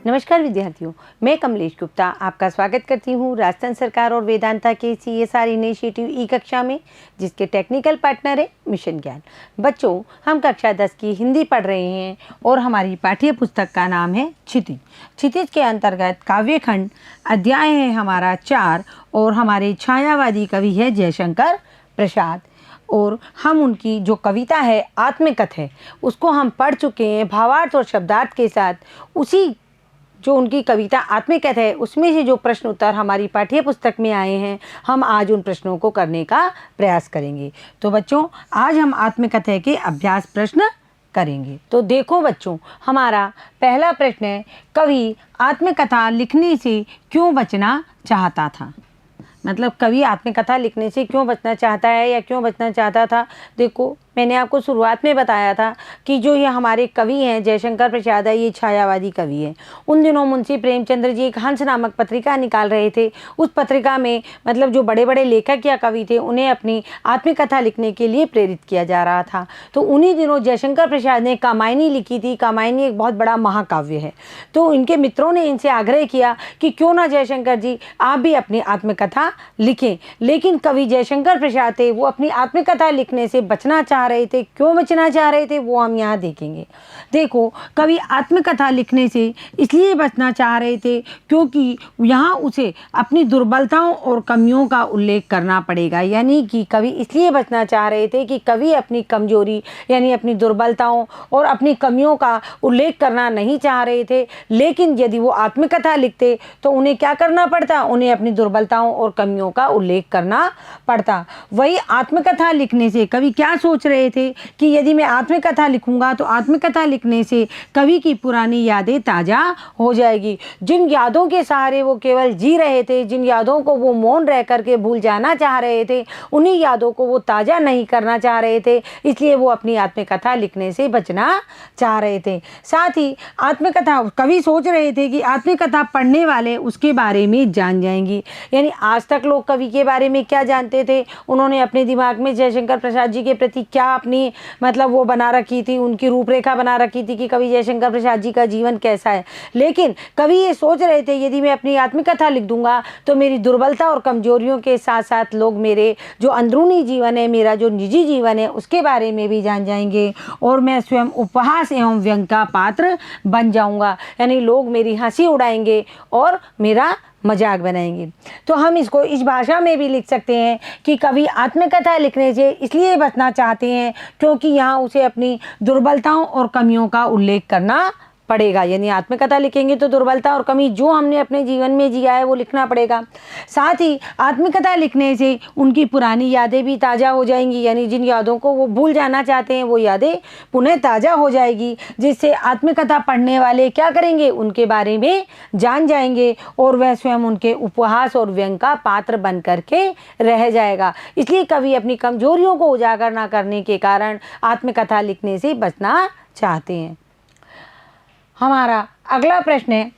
नमस्कार विद्यार्थियों, मैं कमलेश गुप्ता आपका स्वागत करती हूँ राजस्थान सरकार और वेदांता के CSR इनिशिएटिव ई कक्षा में, जिसके टेक्निकल पार्टनर है मिशन ज्ञान। बच्चों, हम कक्षा 10 की हिंदी पढ़ रहे हैं और हमारी पाठ्य पुस्तक का नाम है क्षितिज। क्षितिज के अंतर्गत काव्यखंड अध्याय है हमारा 4 और हमारे छायावादी कवि है जयशंकर प्रसाद। और हम उनकी जो कविता है आत्मकथ है उसको हम पढ़ चुके हैं भावार्थ और शब्दार्थ के साथ। उसी जो उनकी कविता आत्मकथ है उसमें से जो प्रश्न उत्तर हमारी पाठ्य पुस्तक में आए हैं, हम आज उन प्रश्नों को करने का प्रयास करेंगे। तो बच्चों, आज हम आत्मकथा के अभ्यास प्रश्न करेंगे। तो देखो बच्चों, हमारा पहला प्रश्न है, कवि आत्मकथा लिखने से क्यों बचना चाहता था। मतलब कवि आत्मकथा लिखने से क्यों बचना चाहता है या क्यों बचना चाहता था। देखो, मैंने आपको शुरुआत में बताया था कि जो ये हमारे कवि हैं जयशंकर प्रसाद है, ये छायावादी कवि हैं। उन दिनों मुंशी प्रेमचंद्र जी एक हंस नामक पत्रिका निकाल रहे थे। उस पत्रिका में मतलब जो बड़े बड़े लेखक या कवि थे उन्हें अपनी आत्मकथा लिखने के लिए प्रेरित किया जा रहा था। तो उन्हीं दिनों जयशंकर प्रसाद ने कामायनी लिखी थी। कामायनी एक बहुत बड़ा महाकाव्य है। तो इनके मित्रों ने इनसे आग्रह किया कि क्यों ना जयशंकर जी आप भी अपनी आत्मकथा लिखें। लेकिन कवि जयशंकर प्रसाद थे, वो अपनी आत्मकथा लिखने से बचना चाह रहे थे। क्यों बचना चाह रहे थे वो हम यहाँ देखेंगे। देखो, कवि आत्मकथा लिखने से इसलिए बचना चाह रहे थे क्योंकि यहाँ उसे अपनी दुर्बलताओं और कमियों का उल्लेख करना पड़ेगा। यानी कि कवि इसलिए बचना चाह रहे थे कि कवि अपनी कमजोरी यानी अपनी दुर्बलताओं और अपनी कमियों का उल्लेख करना नहीं चाह रहे थे। लेकिन यदि वो आत्मकथा लिखते तो उन्हें क्या करना पड़ता, उन्हें अपनी दुर्बलताओं और कमियों का उल्लेख करना पड़ता। वही आत्मकथा लिखने से कवि क्या सोच रहे थे कि यदि मैं आत्मकथा लिखूंगा तो आत्मकथा लिखने से कवि की पुरानी यादें ताजा हो जाएगी। जिन यादों के सहारे वो केवल जी रहे थे, जिन यादों को वो मौन रह करके भूल जाना चाह रहे थे, उन्हीं यादों को वो ताजा नहीं करना चाह रहे थे। इसलिए वो अपनी आत्मकथा लिखने से बचना चाह रहे थे। साथ ही आत्मकथा कवि सोच रहे थे कि आत्मकथा पढ़ने वाले उसके बारे में जान जाएंगी। यानी आज तक लोग कवि के बारे में क्या जानते थे, उन्होंने अपने दिमाग में जयशंकर प्रसाद जी के प्रति क्या अपनी मतलब वो बना रखी थी, उनकी रूपरेखा बना रखी थी कि कवि जयशंकर प्रसाद जी का जीवन कैसा है। लेकिन कवि ये सोच रहे थे यदि मैं अपनी आत्मकथा लिख दूंगा तो मेरी दुर्बलता और कमजोरियों के साथ साथ लोग मेरे जो अंदरूनी जीवन है, मेरा जो निजी जीवन है, उसके बारे में भी जान जाएंगे और मैं स्वयं उपहास एवं व्यंग का पात्र बन जाऊंगा। यानी लोग मेरी हंसी उड़ाएंगे और मेरा मजाक बनाएंगे। तो हम इसको इस भाषा में भी लिख सकते हैं कि कवि आत्मकथा लिखने से इसलिए बचना चाहते हैं क्योंकि यहाँ उसे अपनी दुर्बलताओं और कमियों का उल्लेख करना पड़ेगा। यानी आत्मकथा लिखेंगे तो दुर्बलता और कमी जो हमने अपने जीवन में जिया है वो लिखना पड़ेगा। साथ ही आत्मकथा लिखने से उनकी पुरानी यादें भी ताज़ा हो जाएंगी। यानी जिन यादों को वो भूल जाना चाहते हैं वो यादें पुनः ताज़ा हो जाएगी, जिससे आत्मकथा पढ़ने वाले क्या करेंगे, उनके बारे में जान जाएंगे और वह स्वयं उनके उपहास और व्यंग का पात्र बन करके रह जाएगा। इसलिए कवि अपनी कमजोरियों को उजागर न करने के कारण आत्मकथा लिखने से बचना चाहते हैं। हमारा अगला प्रश्न है,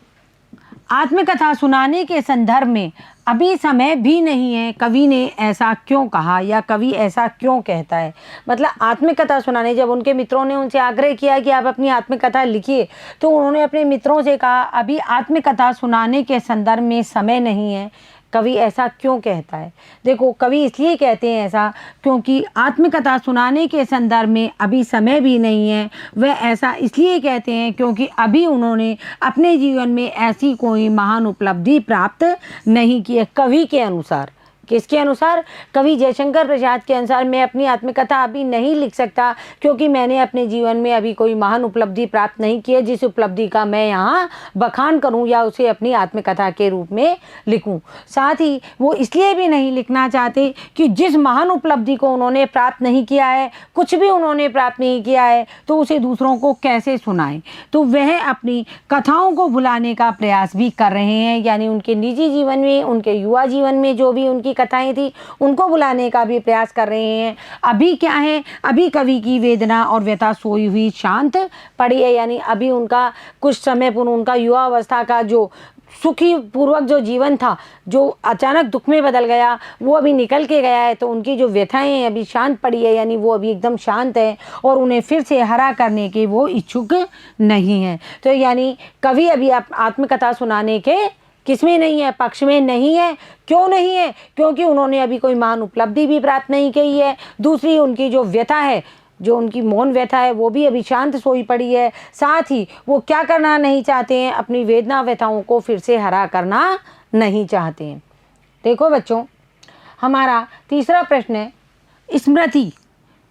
आत्मकथा सुनाने के संदर्भ में अभी समय भी नहीं है, कवि ने ऐसा क्यों कहा या कवि ऐसा क्यों कहता है। मतलब आत्मकथा सुनाने, जब उनके मित्रों ने उनसे आग्रह किया कि आप अपनी आत्मकथा लिखिए तो उन्होंने अपने मित्रों से कहा अभी आत्मकथा सुनाने के संदर्भ में समय नहीं है। कवि ऐसा क्यों कहता है। देखो, कवि इसलिए कहते हैं ऐसा क्योंकि आत्मकथा सुनाने के संदर्भ में अभी समय भी नहीं है। वह ऐसा इसलिए कहते हैं क्योंकि अभी उन्होंने अपने जीवन में ऐसी कोई महान उपलब्धि प्राप्त नहीं की है। कवि के अनुसार, किसके अनुसार, कवि जयशंकर प्रसाद के अनुसार मैं अपनी आत्मकथा अभी नहीं लिख सकता क्योंकि मैंने अपने जीवन में अभी कोई महान उपलब्धि प्राप्त नहीं की है जिस उपलब्धि का मैं यहाँ बखान करूँ या उसे अपनी आत्मकथा के रूप में लिखूँ। साथ ही वो इसलिए भी नहीं लिखना चाहते कि जिस महान उपलब्धि को उन्होंने प्राप्त नहीं किया है, कुछ भी उन्होंने प्राप्त नहीं किया है, तो उसे दूसरों को कैसे सुनाएं। तो वह अपनी कथाओं को भुलाने का प्रयास भी कर रहे हैं। यानी उनके निजी जीवन में, उनके युवा जीवन में जो भी उनकी कथाएं थी उनको बुलाने का भी प्रयास कर रहे हैं। अभी क्या है, अभी कवि की वेदना और व्यथा सोई हुई शांत पड़ी है। यानी अभी उनका कुछ समय पूर्व उनका युवा अवस्था का जो सुखी पूर्वक जो जीवन था, जो अचानक दुख में बदल गया, वो अभी निकल के गया है। तो उनकी जो व्यथाएं हैं अभी शांत पड़ी है, यानी वो अभी एकदम शांत है और उन्हें फिर से हरा करने के वो इच्छुक नहीं है। तो यानी कवि अभी आत्मकथा सुनाने के किसमें नहीं है, पक्ष में नहीं है। क्यों नहीं है? क्योंकि उन्होंने अभी कोई महान उपलब्धि भी प्राप्त नहीं की है। दूसरी, उनकी जो व्यथा है, जो उनकी मौन व्यथा है, वो भी अभी शांत सोई पड़ी है। साथ ही वो क्या करना नहीं चाहते हैं, अपनी वेदना व्यथाओं को फिर से हरा करना नहीं चाहते हैं। देखो बच्चों, हमारा तीसरा प्रश्न है, स्मृति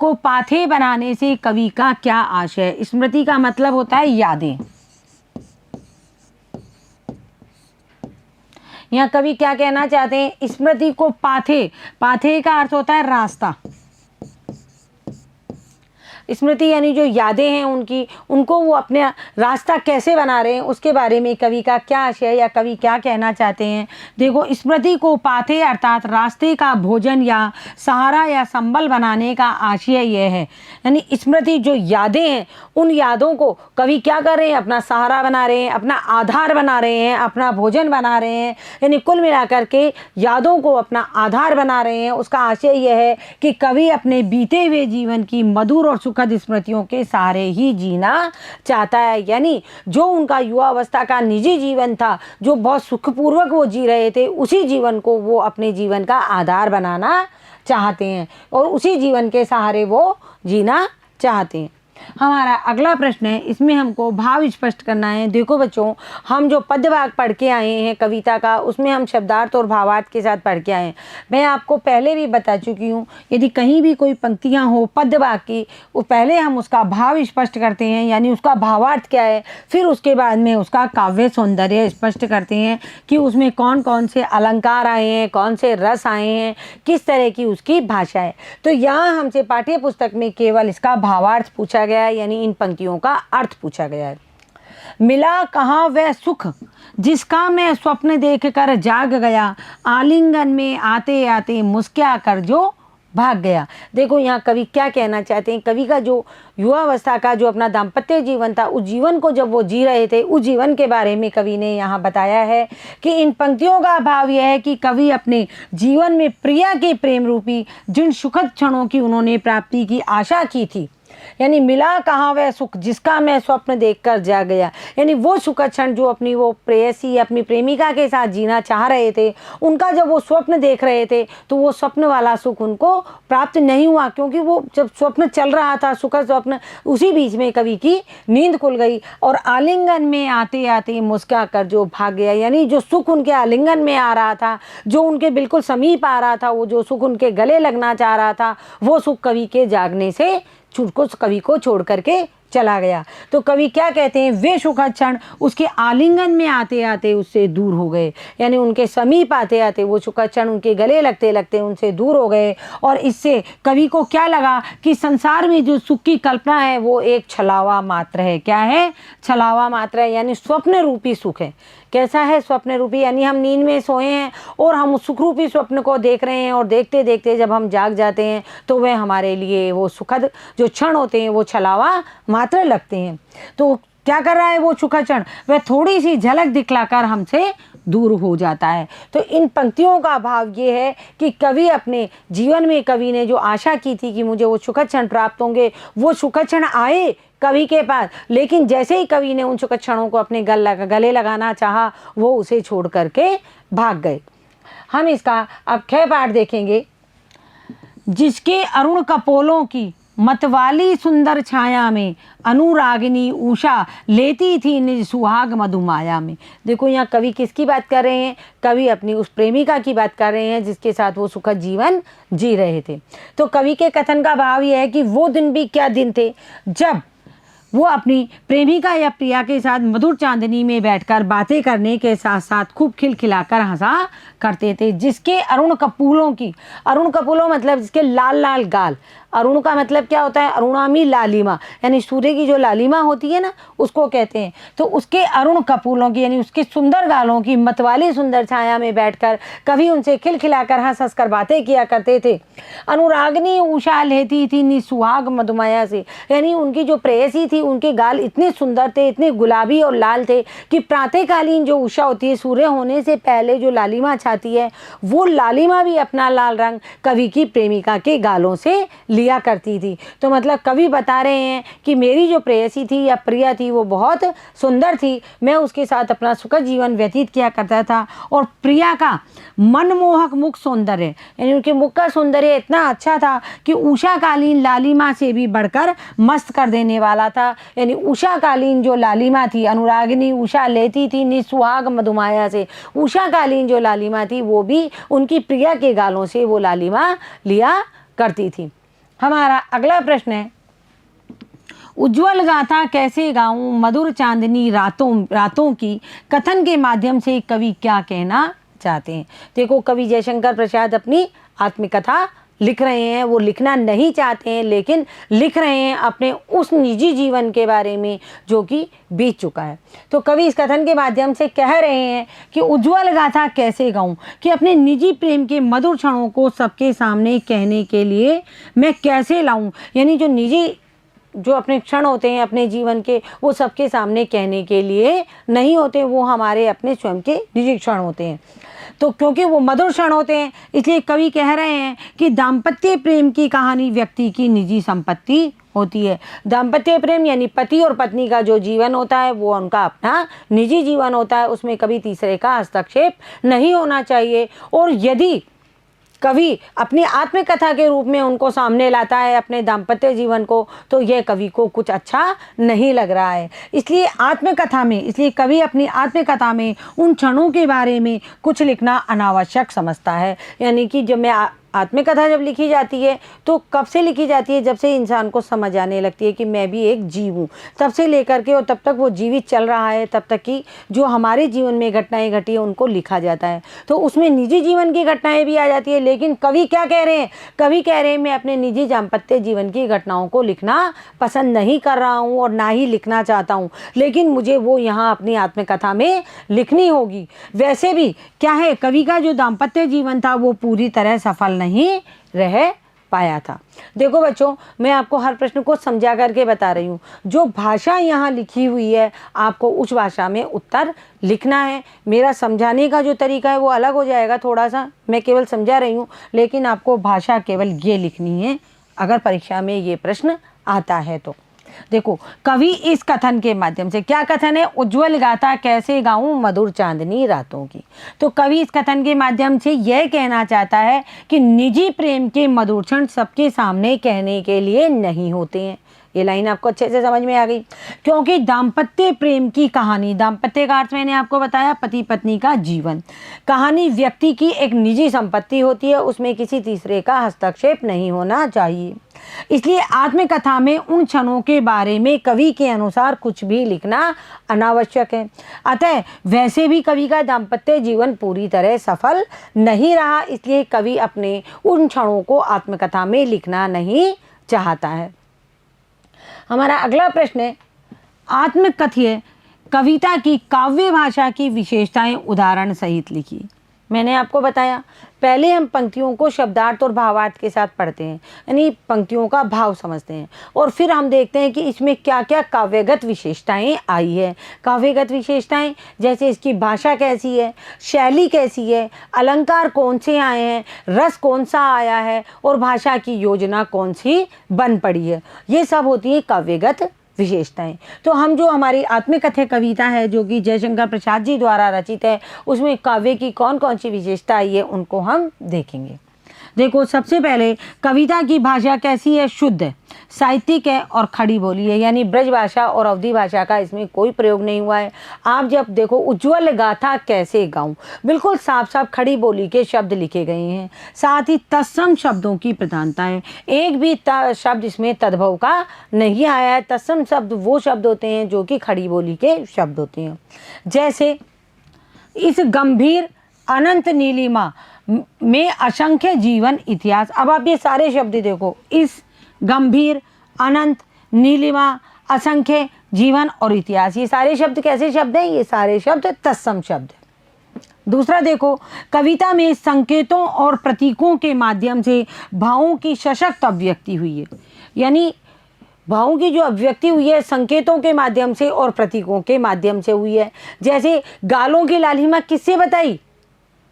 को पाथे बनाने से कवि का क्या आशय? स्मृति का मतलब होता है यादें। यहाँ कवि क्या कहना चाहते हैं? स्मृति को पाथे, पाथे का अर्थ होता है रास्ता। स्मृति यानी जो यादें हैं उनकी, उनको वो अपने रास्ता कैसे बना रहे हैं, उसके बारे में कवि का क्या आशय या कवि क्या कहना चाहते हैं। देखो, स्मृति को पाथे अर्थात रास्ते का भोजन या सहारा या संबल बनाने का आशय यह है। यानी स्मृति जो यादें हैं, उन यादों को कवि क्या कर रहे हैं? अपना सहारा बना रहे हैं, अपना आधार बना रहे हैं, अपना भोजन बना रहे हैं। यानी कुल मिलाकर के यादों को अपना आधार बना रहे हैं। उसका आशय यह है कि कवि अपने बीते हुए जीवन की मधुर और सुखद स्मृतियों के सहारे ही जीना चाहता है। यानी जो उनका युवावस्था का निजी जीवन था, जो बहुत सुखपूर्वक वो जी रहे थे, उसी जीवन को वो अपने जीवन का आधार बनाना चाहते हैं और उसी जीवन के सहारे वो जीना चाहते हैं। हमारा अगला प्रश्न है, इसमें हमको भाव स्पष्ट करना है। देखो बच्चों, हम जो पद्यभाग पढ़ के आए हैं कविता का, उसमें हम शब्दार्थ और भावार्थ के साथ पढ़ के आए हैं। मैं आपको पहले भी बता चुकी हूँ, यदि कहीं भी कोई पंक्तियाँ हो पद्यभाग की, वो पहले हम उसका भाव स्पष्ट करते हैं, यानी उसका भावार्थ क्या है, फिर उसके बाद में उसका काव्य सौंदर्य स्पष्ट करते हैं कि उसमें कौन कौन से अलंकार आए हैं, कौन से रस आए हैं, किस तरह की उसकी भाषा है। तो यहाँ हमसे पाठ्य पुस्तक में केवल इसका भावार्थ पूछा गया, यानी इन पंक्तियों का अर्थ पूछा गया है। मिला कहाँ वह सुख जिसका मैं स्वप्न देखकर जाग गया, आलिंगन में आते आते मुस्कुरा कर जो भाग गया। देखो यहाँ कवि क्या कहना चाहते हैं। कवि का जो युवावस्था का जो अपना दाम्पत्य जीवन था, उस जीवन को जब वो जी रहे थे, उस जीवन के बारे में कवि ने यहाँ बताया है कि इन पंक्तियों का भाव यह है कि कवि अपने जीवन में प्रिया के प्रेम रूपी जिन सुखद क्षणों की उन्होंने प्राप्ति की आशा की थी, यानी मिला कहाँ वह सुख जिसका मैं स्वप्न देखकर जा गया, यानी वो सुखद क्षण जो अपनी वो प्रेयसी अपनी प्रेमिका के साथ जीना चाह रहे थे, उनका जब वो स्वप्न देख रहे थे तो वो स्वप्न वाला सुख उनको प्राप्त नहीं हुआ, क्योंकि वो जब स्वप्न चल रहा था सुखद स्वप्न, उसी बीच में कवि की नींद खुल गई और आलिंगन में आते आते मुस्कुरा कर जो भाग गया। यानी जो सुख उनके आलिंगन में आ रहा था, जो उनके बिल्कुल समीप आ रहा था, वो जो सुख उनके गले लगना चाह रहा था, वो सुख कवि के जागने से कवि को छोड़ करके चला गया। तो कवि क्या कहते हैं, वे सुखद क्षण उसके आलिंगन में आते आते उससे दूर हो गए, यानी उनके समीप आते आते वो सुखद क्षण उनके गले लगते लगते उनसे दूर हो गए। और इससे कवि को क्या लगा कि संसार में जो सुख की कल्पना है वो एक छलावा मात्र है। क्या है? छलावा मात्र है, यानी स्वप्न रूपी सुख है। कैसा है स्वप्न रूपी? यानी हम नींद में सोए हैं और हम उस सुख रूपी स्वप्न को देख रहे हैं और देखते देखते जब हम जाग जाते हैं तो वह हमारे लिए वो सुखद जो क्षण होते हैं वो छलावा मात्र लगते हैं। तो क्या कर रहा है वो सुखद क्षण? वह थोड़ी सी झलक दिखलाकर हमसे दूर हो जाता है। तो इन पंक्तियों का भाव ये है कि कवि अपने जीवन में कवि ने जो आशा की थी कि मुझे वो सुखद क्षण प्राप्त होंगे, वो सुखद क्षण आए कवि के पास, लेकिन जैसे ही कवि ने उन सुखद क्षणों को अपने गले लगाना चाहा, वो उसे छोड़ करके भाग गए। हम इसका अब ख पाठ देखेंगे। जिसके अरुण कपोलों की मतवाली सुंदर छाया में अनुरागिनी उषा लेती थी निज सुहाग मधुमाया में। देखो यहाँ कवि किसकी बात कर रहे हैं? कवि अपनी उस प्रेमिका की बात कर रहे हैं जिसके साथ वो सुखद जीवन जी रहे थे। तो कवि के कथन का भाव यह है कि वो दिन भी क्या दिन थे जब वो अपनी प्रेमिका या प्रिया के साथ मधुर चांदनी में बैठकर बातें करने के साथ साथ खूब खिलखिलाकर हंसा करते थे। जिसके अरुण कपूलों की, अरुण कपूलों मतलब जिसके लाल लाल गाल, अरुण का मतलब क्या होता है? अरुणामी लालिमा, यानी सूर्य की जो लालिमा होती है ना, उसको कहते हैं। तो उसके अरुण कपूलों की यानी उसके सुंदर गालों की मतवाली सुंदर छाया में बैठकर कभी उनसे खिलखिलाकर हंस हंस कर बातें किया करते थे। अनुरागनी उषा लेती थी नि सुहाग मधुमाया से, यानी उनकी जो प्रेयसी थी उनके गाल इतने सुंदर थे, इतने गुलाबी और लाल थे कि प्रातःकालीन जो उषा होती है, सूर्य होने से पहले जो लालिमा छाती है, वो लालिमा भी अपना लाल रंग कवि की प्रेमिका के गालों से लिया करती थी। तो मतलब कवि बता रहे हैं कि मेरी जो प्रेयसी थी या प्रिया थी वो बहुत सुंदर थी, मैं उसके साथ अपना सुखद जीवन व्यतीत किया करता था। और प्रिया का मनमोहक मुख सौंदर्य, यानी उनके मुख का सौंदर्य इतना अच्छा था कि उषाकालीन लालिमा से भी बढ़कर मस्त कर देने वाला था। यानी उषाकालीन जो लालिमा थी, अनुरागिनी उषा लेती थी निस्सुहाग मधुमाया से, उषाकालीन जो लालिमा थी वो भी उनकी प्रिया के गालों से वो लालिमा लिया करती थी। हमारा अगला प्रश्न है, उज्ज्वल गाथा कैसे गाऊं मधुर चांदनी रातों की, कथन के माध्यम से कवि क्या कहना चाहते हैं। देखो, कवि जयशंकर प्रसाद अपनी आत्मकथा लिख रहे हैं, वो लिखना नहीं चाहते हैं लेकिन लिख रहे हैं अपने उस निजी जीवन के बारे में जो कि बीत चुका है। तो कवि इस कथन के माध्यम से कह रहे हैं कि उज्ज्वल गाथा कैसे गाऊं, कि अपने निजी प्रेम के मधुर क्षणों को सबके सामने कहने के लिए मैं कैसे लाऊं। यानी जो अपने क्षण होते हैं अपने जीवन के, वो सबके सामने कहने के लिए नहीं होते, वो हमारे अपने स्वयं के निजी क्षण होते हैं। तो क्योंकि वो मधुर क्षण होते हैं, इसलिए कवि कह रहे हैं कि दाम्पत्य प्रेम की कहानी व्यक्ति की निजी संपत्ति होती है। दाम्पत्य प्रेम यानी पति और पत्नी का जो जीवन होता है वो उनका अपना निजी जीवन होता है, उसमें कभी तीसरे का हस्तक्षेप नहीं होना चाहिए। और यदि कवि अपनी आत्मकथा के रूप में उनको सामने लाता है अपने दाम्पत्य जीवन को, तो यह कवि को कुछ अच्छा नहीं लग रहा है। इसलिए कवि अपनी आत्मकथा में उन क्षणों के बारे में कुछ लिखना अनावश्यक समझता है। यानी कि आत्मकथा जब लिखी जाती है तो कब से लिखी जाती है, जब से इंसान को समझ आने लगती है कि मैं भी एक जीव हूँ, तब से लेकर के और तब तक वो जीवित चल रहा है, तब तक कि जो हमारे जीवन में घटनाएं घटी है उनको लिखा जाता है। तो उसमें निजी जीवन की घटनाएं भी आ जाती है। लेकिन कवि क्या कह रहे हैं, कवि कह रहे हैं मैं अपने निजी दाम्पत्य जीवन की घटनाओं को लिखना पसंद नहीं कर रहा हूँ और ना ही लिखना चाहता हूँ, लेकिन मुझे वो यहाँ अपनी आत्मकथा में लिखनी होगी। वैसे भी क्या है, कवि का जो दाम्पत्य जीवन था वो पूरी तरह सफल नहीं रह पाया था। देखो बच्चों, मैं आपको हर प्रश्न को समझा करके बता रही हूँ। जो भाषा यहाँ लिखी हुई है आपको उस भाषा में उत्तर लिखना है। मेरा समझाने का जो तरीका है वो अलग हो जाएगा थोड़ा सा, मैं केवल समझा रही हूँ, लेकिन आपको भाषा केवल ये लिखनी है अगर परीक्षा में ये प्रश्न आता है तो। देखो, कवि इस कथन के माध्यम से, क्या कथन है, उज्ज्वल गाथा कैसे गाऊं मधुर चांदनी रातों की। तो कवि इस कथन के माध्यम से यह कहना चाहता है कि निजी प्रेम के मधुर क्षण सबके सामने कहने के लिए नहीं होते हैं। ये लाइन आपको अच्छे से समझ में आ गई, क्योंकि दाम्पत्य प्रेम की कहानी, दाम्पत्य का अर्थ मैंने आपको बताया पति पत्नी का जीवन, कहानी व्यक्ति की एक निजी संपत्ति होती है, उसमें किसी तीसरे का हस्तक्षेप नहीं होना चाहिए। इसलिए आत्मकथा में उन क्षणों के बारे में कवि के अनुसार कुछ भी लिखना अनावश्यक है। अतः वैसे भी कवि का दाम्पत्य जीवन पूरी तरह सफल नहीं रहा, इसलिए कवि अपने उन क्षणों को आत्मकथा में लिखना नहीं चाहता है। हमारा अगला प्रश्न है, आत्मकथ्य कविता की काव्य भाषा की विशेषताएं उदाहरण सहित लिखिए। मैंने आपको बताया, पहले हम पंक्तियों को शब्दार्थ और भावार्थ के साथ पढ़ते हैं, यानी पंक्तियों का भाव समझते हैं, और फिर हम देखते हैं कि इसमें क्या क्या काव्यगत विशेषताएं आई है। काव्यगत विशेषताएं जैसे इसकी भाषा कैसी है, शैली कैसी है, अलंकार कौन से आए हैं, रस कौन सा आया है, और भाषा की योजना कौन सी बन पड़ी है, ये सब होती है काव्यगत विशेषताएं। तो हम जो हमारी आत्मकथा कविता है जो कि जयशंकर प्रसाद जी द्वारा रचित है, उसमें काव्य की कौन कौन सी विशेषता आई है उनको हम देखेंगे। देखो, सबसे पहले कविता की भाषा कैसी है, शुद्ध है, साहित्यिक है और खड़ी बोली है, यानी ब्रज भाषा और अवधी भाषा का इसमें कोई प्रयोग नहीं हुआ है। आप जब देखो उज्ज्वल गाथा कैसे गाऊं, बिल्कुल साफ साफ खड़ी बोली के शब्द लिखे गए हैं, साथ ही तत्सम शब्दों की प्रधानता है, एक भी शब्द इसमें तद्भव का नहीं आया है। तत्सम शब्द वो शब्द होते हैं जो कि खड़ी बोली के शब्द होते हैं, जैसे इस गंभीर अनंत नीलिमा में असंख्य जीवन इतिहास। अब आप ये सारे शब्द देखो, इस गंभीर अनंत नीलिमा असंख्य जीवन और इतिहास, ये सारे शब्द कैसे शब्द हैं, ये सारे शब्द तत्सम शब्द हैं। दूसरा देखो, कविता में संकेतों और प्रतीकों के माध्यम से भावों की सशक्त अभिव्यक्ति हुई है, यानी भावों की जो अभिव्यक्ति हुई है संकेतों के माध्यम से और प्रतीकों के माध्यम से हुई है। जैसे गालों की लालिमा किससे बताई?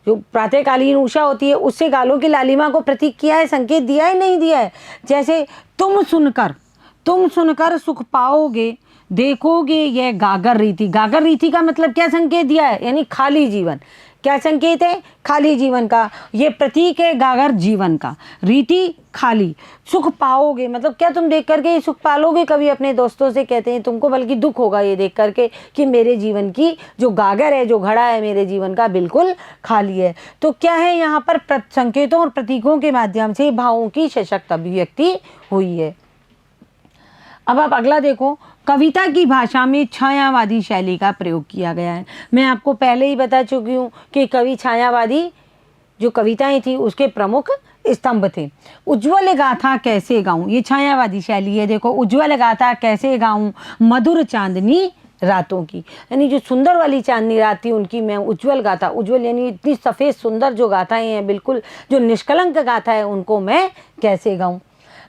जो प्रातःकालीन उषा होती है उससे गालों की लालिमा को प्रतीक किया है, संकेत दिया है, नहीं दिया है? जैसे तुम सुनकर सुख पाओगे, देखोगे यह गागर रीति। गागर रीति का मतलब क्या संकेत दिया है? यानी खाली जीवन। क्या संकेत है? खाली जीवन का। ये प्रतीक है गागर जीवन का, रीति खाली। सुख पाओगे मतलब क्या? तुम देख करके ये सुख पालोगे कभी? अपने दोस्तों से कहते हैं तुमको बल्कि दुख होगा ये देख करके कि मेरे जीवन की जो गागर है, जो घड़ा है मेरे जीवन का, बिल्कुल खाली है। तो क्या है यहाँ पर? संकेतों और प्रतीकों के माध्यम से भावों की सशक्त अभिव्यक्ति हुई है। अब आप अगला देखो, कविता की भाषा में छायावादी शैली का प्रयोग किया गया है। मैं आपको पहले ही बता चुकी हूँ कि कवि छायावादी जो कविताएं थी उसके प्रमुख स्तंभ थे। उज्ज्वल गाथा कैसे गाऊं, ये छायावादी शैली है। देखो, उज्ज्वल गाथा कैसे गाऊं मधुर चांदनी रातों की, यानी जो सुंदर वाली चांदनी रात थी उनकी मैं उज्ज्वल गाथा, उज्ज्वल यानी इतनी सफ़ेद सुंदर जो गाथाएं हैं, बिल्कुल जो निष्कलंक गाथा है, उनको मैं कैसे गाऊं।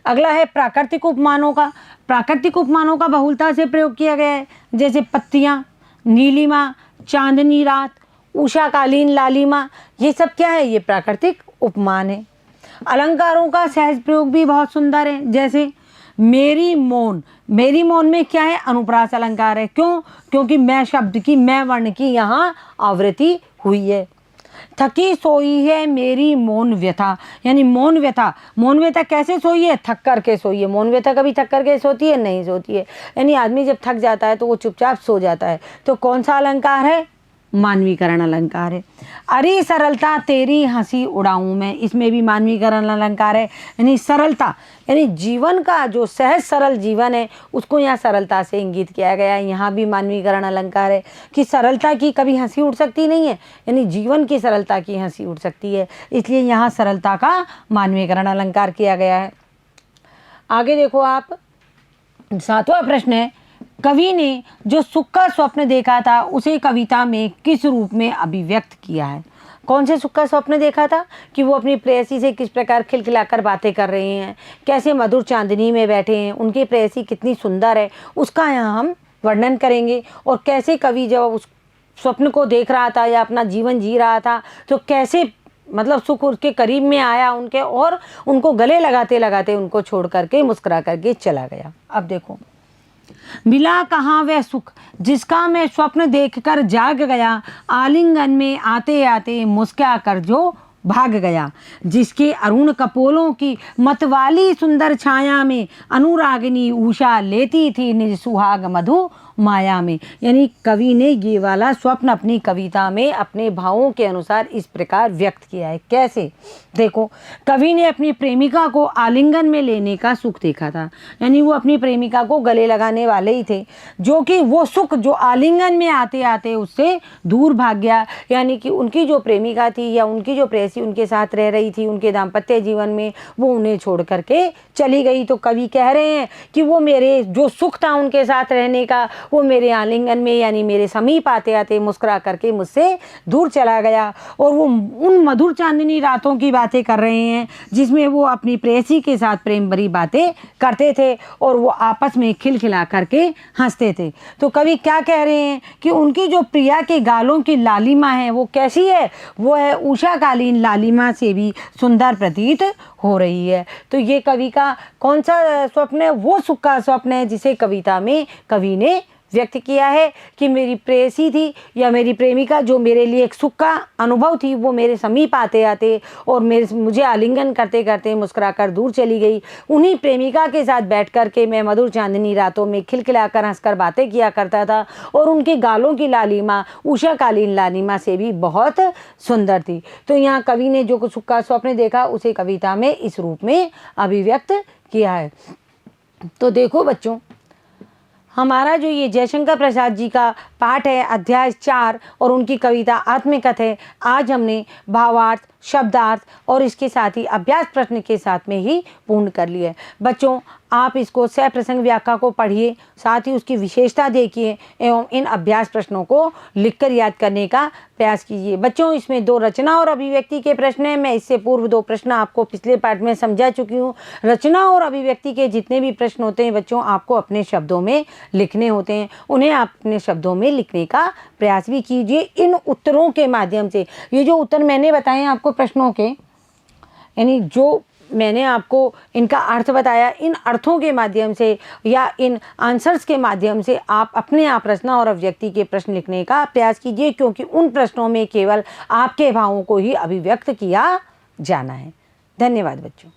अगला है प्राकृतिक उपमानों का। प्राकृतिक उपमानों का बहुलता से प्रयोग किया गया है। जैसे पत्तियाँ, नीलिमा, चांदनी रात, उषाकालीन लालिमा, ये सब क्या है? ये प्राकृतिक उपमान है। अलंकारों का सहज प्रयोग भी बहुत सुंदर है। जैसे मेरी मौन, मेरी मौन में क्या है? अनुप्रास अलंकार है। क्यों? क्योंकि मैं शब्द की, मैं वर्ण की यहाँ आवृत्ति हुई है। थकी सोई है मेरी मौन व्यथा, यानी मौन व्यथा, मौन व्यथा कैसे सोई है? थक करके सोई है। मौन व्यथा कभी थक करके सोती है? नहीं सोती है। यानी आदमी जब थक जाता है तो वो चुपचाप सो जाता है। तो कौन सा अलंकार है? मानवीकरण अलंकार है। अरे सरलता तेरी हंसी उड़ाऊं मैं, इसमें भी मानवीकरण अलंकार है। यानी सरलता, यानी जीवन का जो सहज सरल जीवन है उसको यहाँ सरलता से इंगित किया गया है। यहाँ भी मानवीकरण अलंकार है कि सरलता की कभी हंसी उड़ सकती नहीं है, यानी जीवन की सरलता की हंसी उड़ सकती है, इसलिए यहाँ सरलता का मानवीकरण अलंकार किया गया है। आगे देखो आप, 7वां प्रश्न है, कवि ने जो सुख का स्वप्न देखा था उसे कविता में किस रूप में अभिव्यक्त किया है? कौन से सुख का स्वप्न देखा था? कि वो अपनी प्रेयसी से किस प्रकार खिलखिलाकर बातें कर रहे हैं, कैसे मधुर चांदनी में बैठे हैं, उनकी प्रेयसी कितनी सुंदर है, उसका यहाँ हम वर्णन करेंगे। और कैसे कवि जब उस स्वप्न को देख रहा था या अपना जीवन जी रहा था तो कैसे मतलब सुख उसके करीब में आया उनके, और उनको गले लगाते लगाते उनको छोड़ करके मुस्कुरा करके चला गया। अब देखो, मिला कहाँ वह सुख जिसका मैं स्वप्न देखकर जाग गया, आलिंगन में आते आते मुस्कुरा कर जो भाग गया, जिसके अरुण कपोलों की मतवाली सुंदर छाया में अनुरागिनी उषा लेती थी निज सुहाग मधु माया में। यानी कवि ने ये वाला स्वप्न अपनी कविता में अपने भावों के अनुसार इस प्रकार व्यक्त किया है। कैसे? देखो, कवि ने अपनी प्रेमिका को आलिंगन में लेने का सुख देखा था, यानी वो अपनी प्रेमिका को गले लगाने वाले ही थे, जो कि वो सुख जो आलिंगन में आते आते उससे दूर भाग गया। यानी कि उनकी जो प्रेमिका थी या उनकी जो प्रेयसी उनके साथ रह रही थी उनके दाम्पत्य जीवन में, वो उन्हें छोड़ करके चली गई। तो कवि कह रहे हैं कि वो मेरे जो सुख था उनके साथ रहने का, वो मेरे आलिंगन में यानी मेरे समीप आते आते मुस्कुरा करके मुझसे दूर चला गया। और वो उन मधुर चांदनी रातों की बातें कर रहे हैं जिसमें वो अपनी प्रेयसी के साथ प्रेम भरी बातें करते थे और वो आपस में खिलखिला करके हंसते थे। तो कवि क्या कह रहे हैं कि उनकी जो प्रिया के गालों की लालिमा है वो कैसी है? वो है उषाकालीन लालिमा से भी सुंदर प्रतीत हो रही है। तो ये कवि का कौन सा स्वप्न है? वो सुख का स्वप्न है जिसे कविता में कवि ने व्यक्त किया है कि मेरी प्रेयसी थी या मेरी प्रेमिका जो मेरे लिए एक सुख का अनुभव थी, वो मेरे समीप आते आते और मुझे आलिंगन करते करते मुस्कुराकर दूर चली गई। उन्हीं प्रेमिका के साथ बैठ कर के मैं मधुर चांदनी रातों में खिलखिलाकर हंसकर बातें किया करता था और उनके गालों की लालिमा उषाकालीन लालिमा से भी बहुत सुंदर थी। तो यहाँ कवि ने जो सुख का स्वप्न देखा उसे कविता में इस रूप में अभिव्यक्त किया है। तो देखो बच्चों, हमारा जो ये जयशंकर प्रसाद जी का पाठ है अध्याय 4 और उनकी कविता आत्मकथ है, आज हमने भावार्थ, शब्दार्थ और इसके साथ ही अभ्यास प्रश्न के साथ में ही पूर्ण कर लिया है। बच्चों, आप इसको सप्रसंग व्याख्या को पढ़िए, साथ ही उसकी विशेषता देखिए एवं इन अभ्यास प्रश्नों को लिखकर याद करने का प्रयास कीजिए। बच्चों, इसमें 2 रचना और अभिव्यक्ति के प्रश्न हैं। मैं इससे पूर्व 2 प्रश्न आपको पिछले पार्ट में समझा चुकी हूँ। रचना और अभिव्यक्ति के जितने भी प्रश्न होते हैं बच्चों, आपको अपने शब्दों में लिखने होते हैं। उन्हें आप अपने शब्दों में लिखने का प्रयास भी कीजिए इन उत्तरों के माध्यम से। ये जो उत्तर मैंने बताए हैं आपको प्रश्नों के, यानी जो मैंने आपको इनका अर्थ बताया, इन अर्थों के माध्यम से या इन आंसर्स के माध्यम से आप अपने आप रचना और अभिव्यक्ति के प्रश्न लिखने का प्रयास कीजिए, क्योंकि उन प्रश्नों में केवल आपके भावों को ही अभिव्यक्त किया जाना है। धन्यवाद बच्चों।